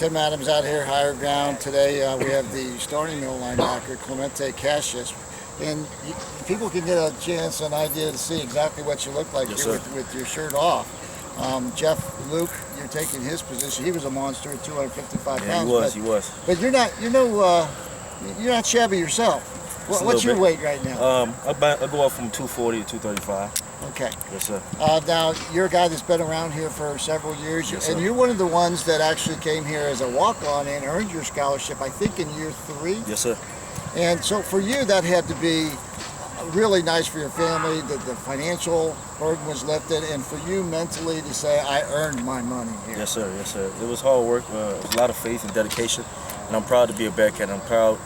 Tim Adams out here, higher ground. Today we have the starting middle linebacker, Clemente Casseus. And people can get a chance, an idea to see exactly what you look like here with your shirt off. Jeff Luke, you're taking his position. He was a monster at 255 pounds. He was. But you're not, you're not shabby yourself. What's your weight right now? I go up from 240 to 235. Okay. Yes, sir. Now, you're a guy that's been around here for several years, yes, and sir. You're one of the ones that actually came here as a walk-on and earned your scholarship, I think, in year 3. Yes, sir. And so for you, that had to be really nice for your family, that the financial burden was lifted, and for you mentally to say, I earned my money here. Yes, sir. Yes, sir. It was hard work. It was a lot of faith and dedication, and I'm proud to be a Bearcat. I'm proud,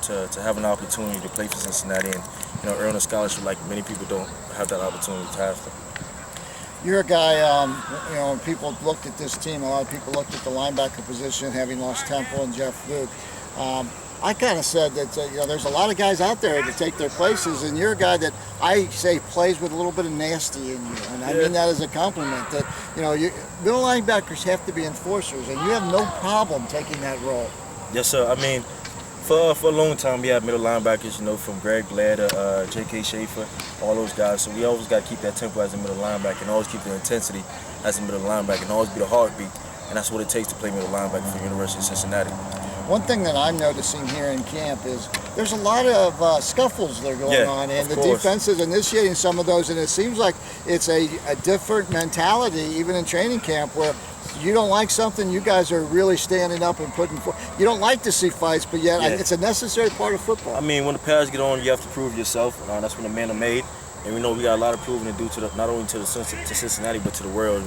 to have an opportunity to play for Cincinnati and, earn a scholarship like many people don't have that opportunity to have. You're a guy, when people looked at this team, a lot of people looked at the linebacker position, having lost Temple and Jeff Luke. I kind of said that there's a lot of guys out there to take their places, and you're a guy that I say plays with a little bit of nasty in you, and I mean that as a compliment. That middle linebackers have to be enforcers, and you have no problem taking that role. Yes, sir. I mean, for a long time we had middle linebackers, from Greg Blair to J.K. Schaefer, all those guys. So we always got to keep that tempo as a middle linebacker, and always keep the intensity as a middle linebacker, and always be the heartbeat. And that's what it takes to play middle linebacker for the University of Cincinnati. One thing that I'm noticing here in camp is there's a lot of scuffles that are going on, and the defense is initiating some of those, and it seems like it's a different mentality even in training camp where you don't like something, you guys are really standing up and putting forth. You don't like to see fights, but yet it's a necessary part of football. I mean, when the pads get on, you have to prove yourself. That's when the men are made. And we know we got a lot of proving to do not only to Cincinnati, but to the world.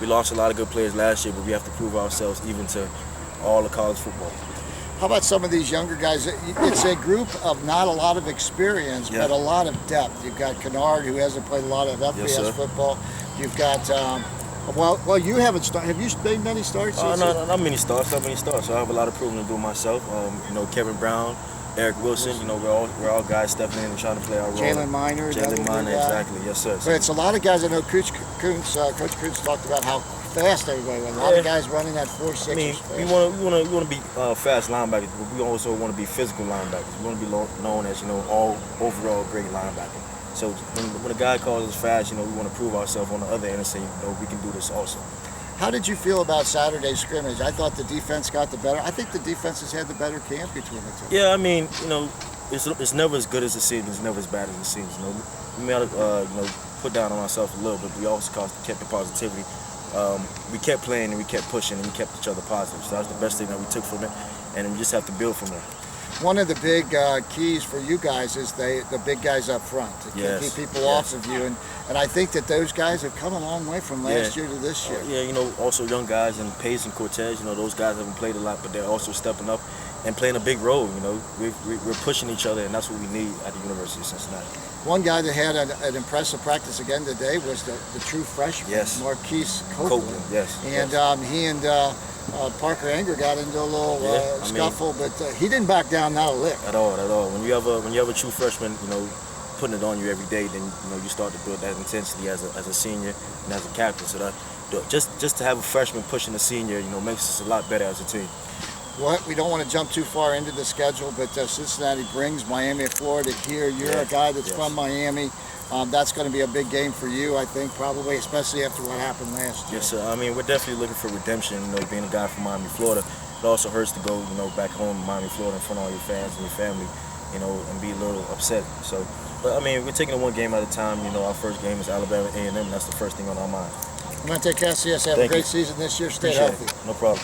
We lost a lot of good players last year, but we have to prove ourselves even to all of college football. How about some of these younger guys? It's a group of not a lot of experience, but a lot of depth. You've got Kennard, who hasn't played a lot of FBS football. You've got, well, you haven't started. Have you made many starts? No, not many starts. So I have a lot of proving to do myself. Kevin Brown, Eric Wilson, we're all guys stepping in and trying to play our role. Jalen Minor, exactly. Yes, sir. But it's a lot of guys. I know Coach Kuntz talked about how fast everybody was. A lot of guys running that 4.6. I mean, we want to be fast linebackers, but we also want to be physical linebackers. We want to be known as all overall great linebacker. So when a guy calls us fast, we want to prove ourselves on the other end and say, we can do this also. How did you feel about Saturday's scrimmage? I thought the defense got the better. I think the defense has had the better camp between the two. Yeah, I mean, it's never as good as it seems. It's never as bad as it seems. We may have put down on ourselves a little bit, but we also kept the positivity. We kept playing and we kept pushing and we kept each other positive. So that's the best thing that we took from it, and we just have to build from there. One of the big keys for you guys is the big guys up front to keep people off of you, and I think that those guys have come a long way from last year to this year. Also young guys and Pace and Cortez, those guys haven't played a lot, but they're also stepping up and playing a big role. We're pushing each other, and that's what we need at the University of Cincinnati. One guy that had an impressive practice again today was the true freshman, Marquise Copeland. And he and Parker Anger got into a little scuffle, but he didn't back down, not a lick. At all. When you have a true freshman, putting it on you every day, then you start to build that intensity as a senior and as a captain. So that just to have a freshman pushing a senior, makes us a lot better as a team. We don't want to jump too far into the schedule, but Cincinnati brings Miami of Florida here. You're a guy that's from Miami. That's going to be a big game for you, I think, probably, especially after what happened last year. Yes, sir. I mean, we're definitely looking for redemption, being a guy from Miami, Florida. It also hurts to go, back home in Miami, Florida in front of all your fans and your family, and be a little upset. So, but, I mean, we're taking it one game at a time. Our first game is Alabama A&M, and that's the first thing on our mind. Clemente Casseus, have a great season this year. Stay healthy. No problem.